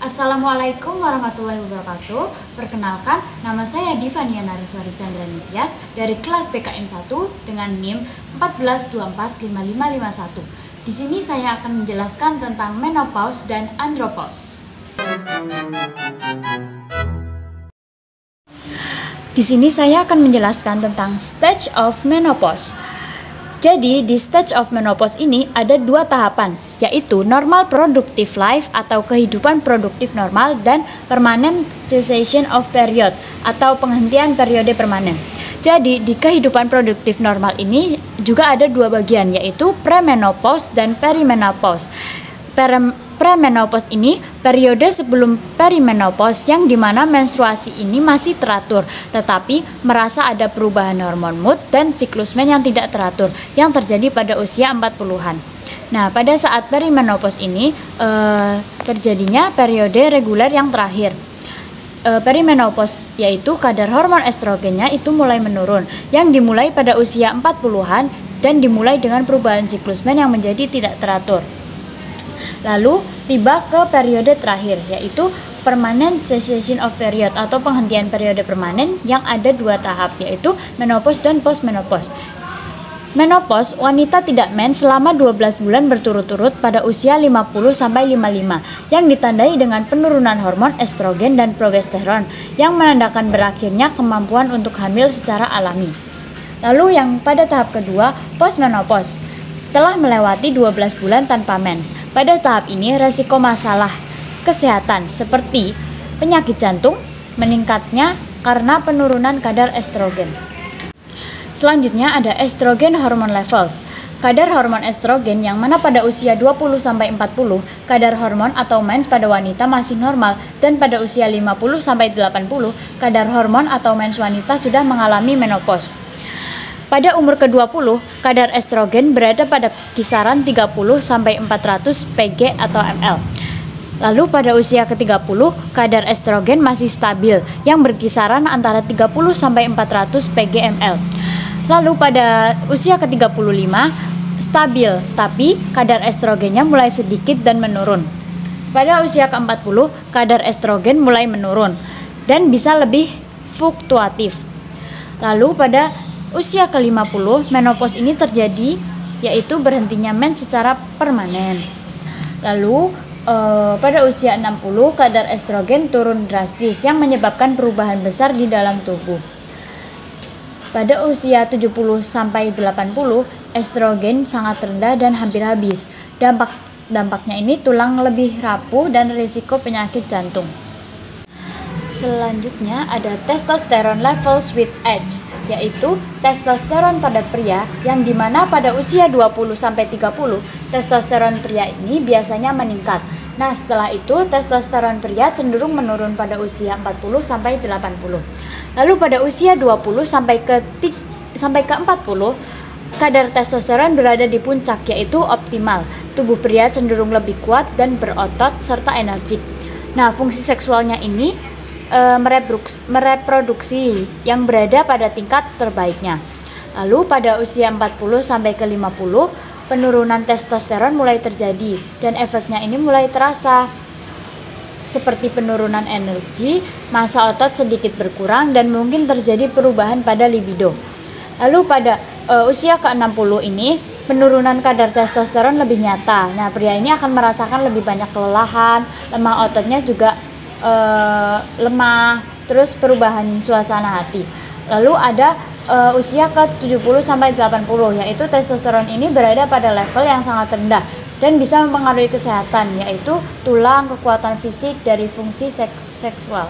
Assalamualaikum warahmatullahi wabarakatuh. Perkenalkan, nama saya Divania Nariswari Chandra Nityas dari kelas PKM 1 dengan NIM 14245551. Di sini saya akan menjelaskan tentang menopause dan andropause. Di sini saya akan menjelaskan tentang stage of menopause. Jadi, di stage of menopause ini ada dua tahapan, yaitu normal productive life atau kehidupan produktif normal dan permanent cessation of period atau penghentian periode permanen. Jadi, di kehidupan produktif normal ini juga ada dua bagian, yaitu premenopause dan perimenopause. Premenopause ini periode sebelum perimenopause yang dimana menstruasi ini masih teratur, tetapi merasa ada perubahan hormon mood dan siklus men yang tidak teratur yang terjadi pada usia 40-an. Nah, pada saat perimenopause ini terjadinya periode reguler yang terakhir. Perimenopause yaitu kadar hormon estrogennya itu mulai menurun, yang dimulai pada usia 40-an dan dimulai dengan perubahan siklus men yang menjadi tidak teratur. Lalu tiba ke periode terakhir, yaitu permanent cessation of period atau penghentian periode permanen yang ada dua tahap, yaitu menopause dan postmenopause. Menopause, wanita tidak mens selama 12 bulan berturut-turut pada usia 50-55 yang ditandai dengan penurunan hormon estrogen dan progesteron yang menandakan berakhirnya kemampuan untuk hamil secara alami. Lalu yang pada tahap kedua, postmenopause, telah melewati 12 bulan tanpa mens. Pada tahap ini, resiko masalah kesehatan seperti penyakit jantung meningkatnya karena penurunan kadar estrogen. Selanjutnya ada estrogen hormone levels. Kadar hormon estrogen yang mana pada usia 20-40, kadar hormon atau mens pada wanita masih normal, dan pada usia 50-80, kadar hormon atau mens wanita sudah mengalami menopause. Pada umur ke-20, kadar estrogen berada pada kisaran 30-400 Pg atau ml. Lalu pada usia ke-30, kadar estrogen masih stabil yang berkisaran antara 30-400 Pg ml. Lalu pada usia ke-35, stabil, tapi kadar estrogennya mulai sedikit dan menurun. Pada usia ke-40, kadar estrogen mulai menurun dan bisa lebih fluktuatif. Lalu pada usia ke-50, menopause ini terjadi, yaitu berhentinya mens secara permanen. Lalu pada usia 60, kadar estrogen turun drastis yang menyebabkan perubahan besar di dalam tubuh. Pada usia 70-80, estrogen sangat rendah dan hampir habis. Dampaknya ini tulang lebih rapuh dan risiko penyakit jantung. Selanjutnya ada testosterone levels with age, yaitu testosteron pada pria yang dimana pada usia 20-30 testosteron pria ini biasanya meningkat. Nah, setelah itu testosteron pria cenderung menurun pada usia 40-80. Lalu pada usia 20 sampai ke 40 kadar testosteron berada di puncak, yaitu optimal. Tubuh pria cenderung lebih kuat dan berotot serta energik. Nah, fungsi seksualnya ini mereproduksi yang berada pada tingkat terbaiknya. Lalu pada usia 40 sampai ke 50, penurunan testosteron mulai terjadi dan efeknya ini mulai terasa seperti penurunan energi, massa otot sedikit berkurang dan mungkin terjadi perubahan pada libido. Lalu pada usia ke-60 ini penurunan kadar testosteron lebih nyata. Nah, pria ini akan merasakan lebih banyak kelelahan, lemah ototnya juga lemah, terus perubahan suasana hati. Lalu ada usia ke-70-80, yaitu testosteron ini berada pada level yang sangat rendah dan bisa mempengaruhi kesehatan, yaitu tulang, kekuatan fisik dari fungsi seksual.